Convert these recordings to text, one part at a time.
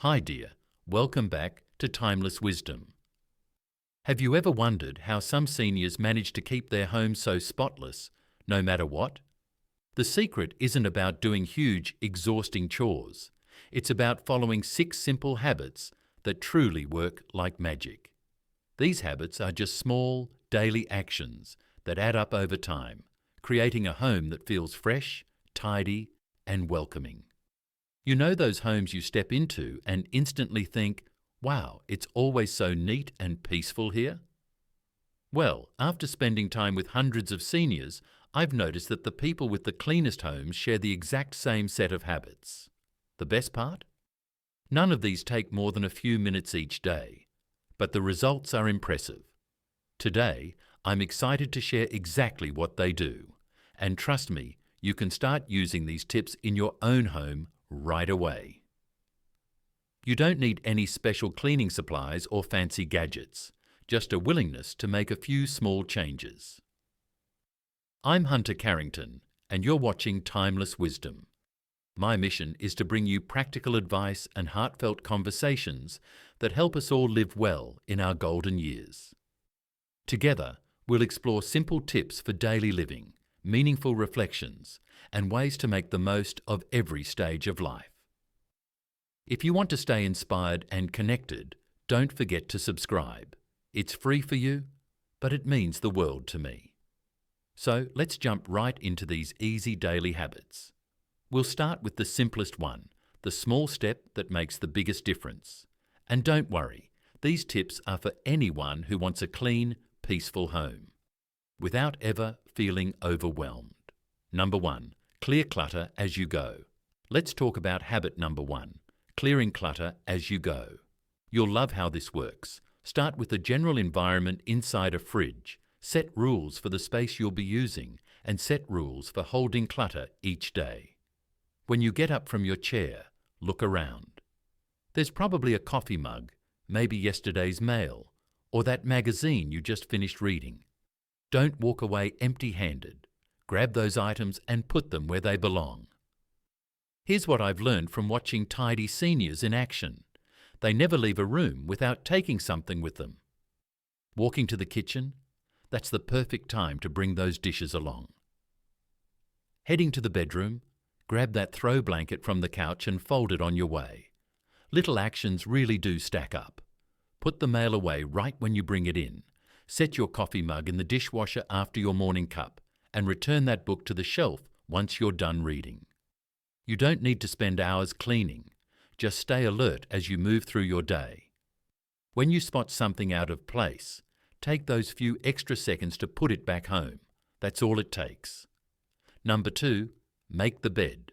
Hi dear, welcome back to Timeless Wisdom. Have you ever wondered how some seniors manage to keep their homes so spotless, no matter what? The secret isn't about doing huge, exhausting chores. It's about following 6 simple habits that truly work like magic. These habits are just small, daily actions that add up over time, creating a home that feels fresh, tidy, and welcoming. You know those homes you step into and instantly think, wow, it's always so neat and peaceful here? Well, after spending time with hundreds of seniors, I've noticed that the people with the cleanest homes share the exact same set of habits. The best part? None of these take more than a few minutes each day, but the results are impressive. Today, I'm excited to share exactly what they do. And trust me, you can start using these tips in your own home right away. You don't need any special cleaning supplies or fancy gadgets, just a willingness to make a few small changes. I'm Hunter Carrington, and you're watching Timeless Wisdom. My mission is to bring you practical advice and heartfelt conversations that help us all live well in our golden years. Together, we'll explore simple tips for daily living, meaningful reflections, and ways to make the most of every stage of life. If you want to stay inspired and connected, don't forget to subscribe. It's free for you, but it means the world to me. So let's jump right into these easy daily habits. We'll start with the simplest one, the small step that makes the biggest difference. And don't worry, these tips are for anyone who wants a clean, peaceful home, without ever feeling overwhelmed. Number 1, clear clutter as you go. Let's talk about habit number 1, clearing clutter as you go. You'll love how this works. Start with the general environment inside a fridge. Set rules for the space you'll be using and set rules for holding clutter each day. When you get up from your chair, look around. There's probably a coffee mug, maybe yesterday's mail, or that magazine you just finished reading. Don't walk away empty-handed. Grab those items and put them where they belong. Here's what I've learned from watching tidy seniors in action. They never leave a room without taking something with them. Walking to the kitchen? That's the perfect time to bring those dishes along. Heading to the bedroom? Grab that throw blanket from the couch and fold it on your way. Little actions really do stack up. Put the mail away right when you bring it in. Set your coffee mug in the dishwasher after your morning cup and return that book to the shelf once you're done reading. You don't need to spend hours cleaning. Just stay alert as you move through your day. When you spot something out of place, take those few extra seconds to put it back home. That's all it takes. Number 2, make the bed.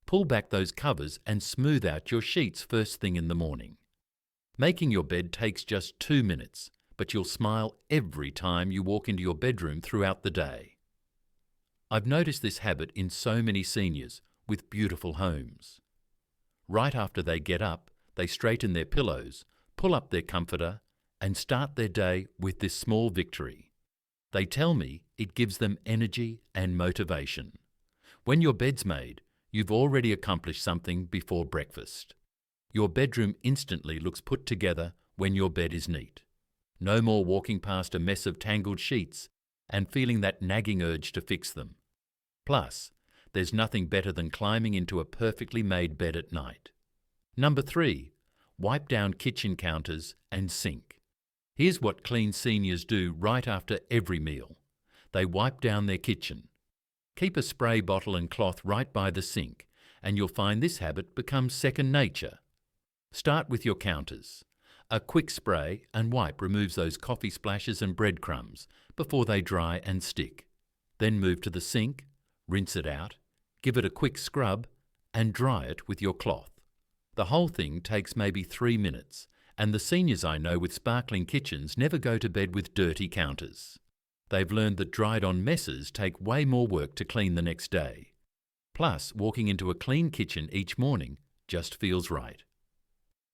Pull back those covers and smooth out your sheets first thing in the morning. Making your bed takes just 2 minutes, but you'll smile every time you walk into your bedroom throughout the day. I've noticed this habit in so many seniors with beautiful homes. Right after they get up, they straighten their pillows, pull up their comforter, and start their day with this small victory. They tell me it gives them energy and motivation. When your bed's made, you've already accomplished something before breakfast. Your bedroom instantly looks put together when your bed is neat. No more walking past a mess of tangled sheets and feeling that nagging urge to fix them. Plus, there's nothing better than climbing into a perfectly made bed at night. Number 3, wipe down kitchen counters and sink. Here's what clean seniors do right after every meal. They wipe down their kitchen. Keep a spray bottle and cloth right by the sink, and you'll find this habit becomes second nature. Start with your counters. A quick spray and wipe removes those coffee splashes and breadcrumbs before they dry and stick. Then move to the sink, rinse it out, give it a quick scrub, and dry it with your cloth. The whole thing takes maybe 3 minutes, and the seniors I know with sparkling kitchens never go to bed with dirty counters. They've learned that dried-on messes take way more work to clean the next day. Plus, walking into a clean kitchen each morning just feels right.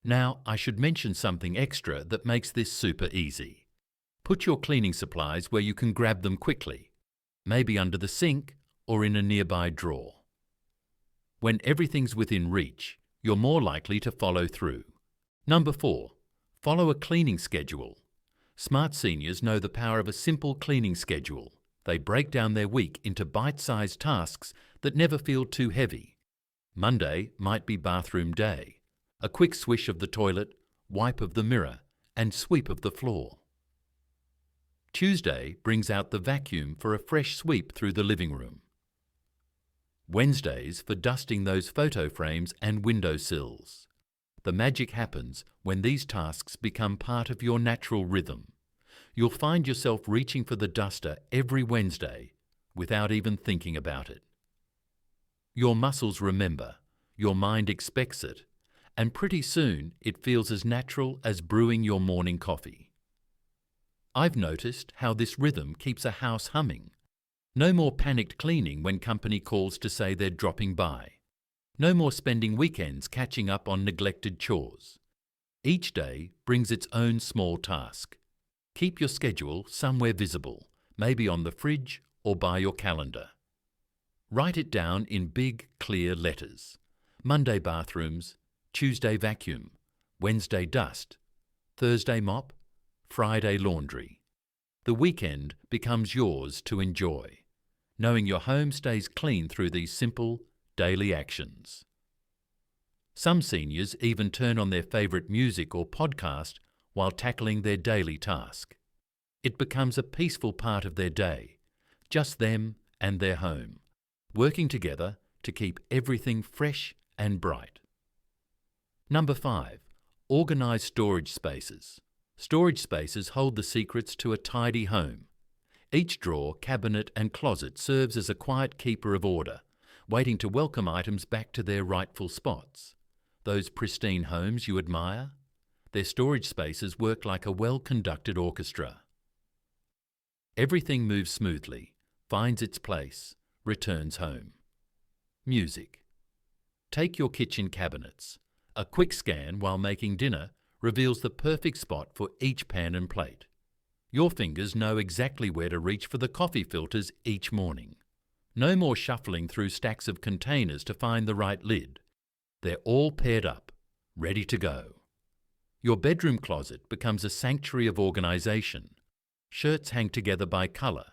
Now, I should mention something extra that makes this super easy. Put your cleaning supplies where you can grab them quickly, maybe under the sink or in a nearby drawer. When everything's within reach, you're more likely to follow through. Number 4. Follow a cleaning schedule. Smart seniors know the power of a simple cleaning schedule. They break down their week into bite-sized tasks that never feel too heavy. Monday might be bathroom day. A quick swish of the toilet, wipe of the mirror, and sweep of the floor. Tuesday brings out the vacuum for a fresh sweep through the living room. Wednesdays for dusting those photo frames and windowsills. The magic happens when these tasks become part of your natural rhythm. You'll find yourself reaching for the duster every Wednesday without even thinking about it. Your muscles remember, your mind expects it, and pretty soon it feels as natural as brewing your morning coffee. I've noticed how this rhythm keeps a house humming. No more panicked cleaning when company calls to say they're dropping by. No more spending weekends catching up on neglected chores. Each day brings its own small task. Keep your schedule somewhere visible, maybe on the fridge or by your calendar. Write it down in big, clear letters. Monday bathrooms, Tuesday vacuum, Wednesday dust, Thursday mop, Friday laundry. The weekend becomes yours to enjoy, knowing your home stays clean through these simple, daily actions. Some seniors even turn on their favourite music or podcast while tackling their daily task. It becomes a peaceful part of their day, just them and their home, working together to keep everything fresh and bright. Number 5. Organise storage spaces. Storage spaces hold the secrets to a tidy home. Each drawer, cabinet and closet serves as a quiet keeper of order, waiting to welcome items back to their rightful spots. Those pristine homes you admire? Their storage spaces work like a well-conducted orchestra. Everything moves smoothly, finds its place, returns home. Music. Take your kitchen cabinets. A quick scan while making dinner reveals the perfect spot for each pan and plate. Your fingers know exactly where to reach for the coffee filters each morning. No more shuffling through stacks of containers to find the right lid. They're all paired up, ready to go. Your bedroom closet becomes a sanctuary of organisation. Shirts hang together by colour,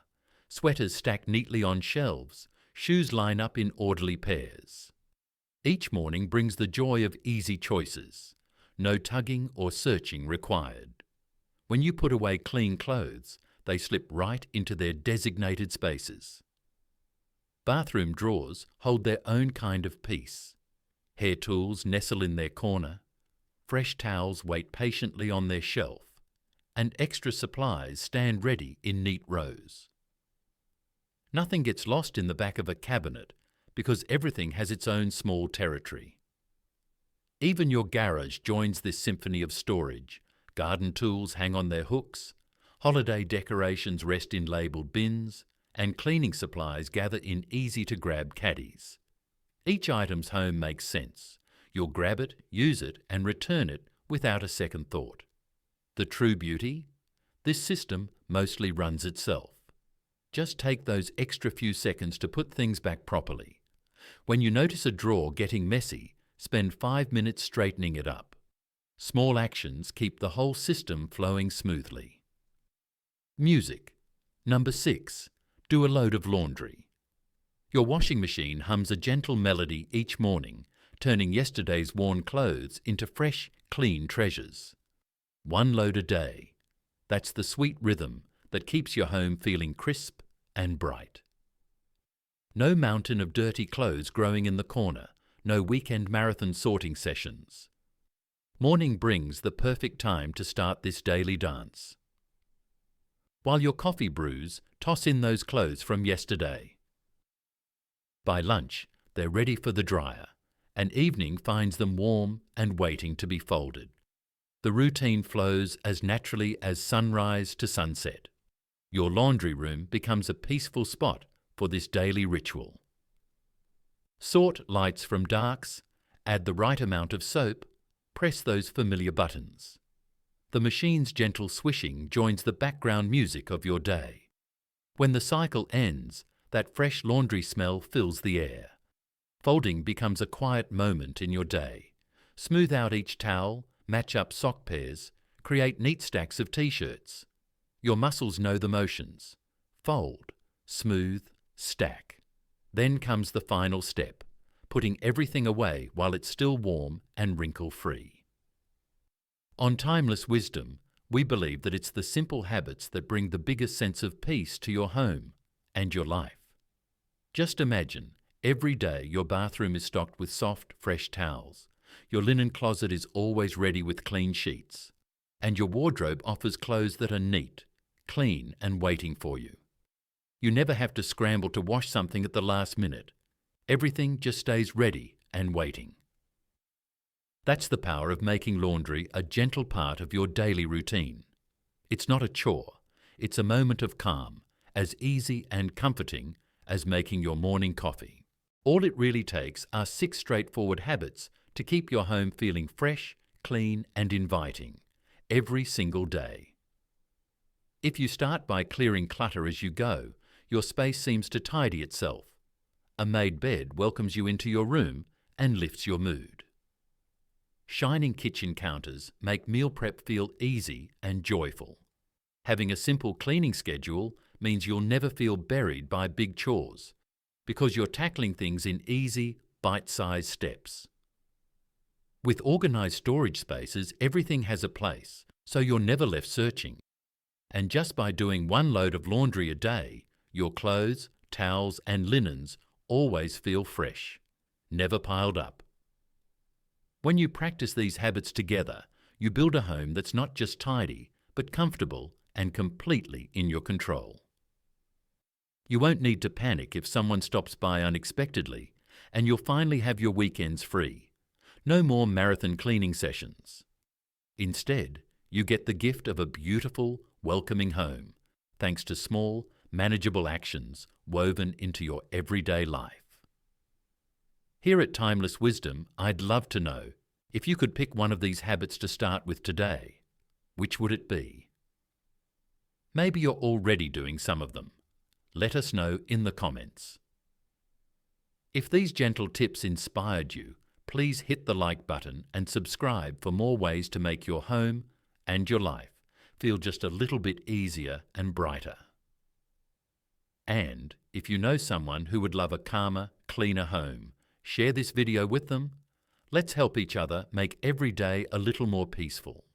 sweaters stack neatly on shelves, shoes line up in orderly pairs. Each morning brings the joy of easy choices. No tugging or searching required. When you put away clean clothes, they slip right into their designated spaces. Bathroom drawers hold their own kind of peace. Hair tools nestle in their corner, fresh towels wait patiently on their shelf, and extra supplies stand ready in neat rows. Nothing gets lost in the back of a cabinet because everything has its own small territory. Even your garage joins this symphony of storage. Garden tools hang on their hooks, holiday decorations rest in labelled bins, and cleaning supplies gather in easy-to-grab caddies. Each item's home makes sense. You'll grab it, use it, and return it without a second thought. The true beauty? This system mostly runs itself. Just take those extra few seconds to put things back properly. When you notice a drawer getting messy, spend 5 minutes straightening it up. Small actions keep the whole system flowing smoothly. Music. Number 6. Do a load of laundry. Your washing machine hums a gentle melody each morning, turning yesterday's worn clothes into fresh, clean treasures. 1 load a day. That's the sweet rhythm that keeps your home feeling crisp and bright. No mountain of dirty clothes growing in the corner, no weekend marathon sorting sessions. Morning brings the perfect time to start this daily dance. While your coffee brews, toss in those clothes from yesterday. By lunch, they're ready for the dryer, and evening finds them warm and waiting to be folded. The routine flows as naturally as sunrise to sunset. Your laundry room becomes a peaceful spot for this daily ritual. Sort lights from darks, add the right amount of soap, press those familiar buttons. The machine's gentle swishing joins the background music of your day. When the cycle ends, that fresh laundry smell fills the air. Folding becomes a quiet moment in your day. Smooth out each towel, match up sock pairs, create neat stacks of t-shirts. Your muscles know the motions. Fold, smooth, stack. Then comes the final step, putting everything away while it's still warm and wrinkle-free. On Timeless Wisdom, we believe that it's the simple habits that bring the biggest sense of peace to your home and your life. Just imagine, every day your bathroom is stocked with soft, fresh towels, your linen closet is always ready with clean sheets, and your wardrobe offers clothes that are neat, clean and waiting for you. You never have to scramble to wash something at the last minute. Everything just stays ready and waiting. That's the power of making laundry a gentle part of your daily routine. It's not a chore, it's a moment of calm, as easy and comforting as making your morning coffee. All it really takes are 6 straightforward habits to keep your home feeling fresh, clean and inviting every single day. If you start by clearing clutter as you go, your space seems to tidy itself. A made bed welcomes you into your room and lifts your mood. Shining kitchen counters make meal prep feel easy and joyful. Having a simple cleaning schedule means you'll never feel buried by big chores, because you're tackling things in easy, bite-sized steps. With organised storage spaces, everything has a place, so you're never left searching. And just by doing 1 load of laundry a day, your clothes, towels and linens always feel fresh, never piled up. When you practice these habits together, you build a home that's not just tidy, but comfortable and completely in your control. You won't need to panic if someone stops by unexpectedly, and you'll finally have your weekends free. No more marathon cleaning sessions. Instead, you get the gift of a beautiful, welcoming home, thanks to small, manageable actions woven into your everyday life. Here at Timeless Wisdom, I'd love to know, if you could pick one of these habits to start with today, which would it be? Maybe you're already doing some of them. Let us know in the comments. If these gentle tips inspired you, please hit the like button and subscribe for more ways to make your home and your life feel just a little bit easier and brighter. And if you know someone who would love a calmer, cleaner home, share this video with them. Let's help each other make every day a little more peaceful.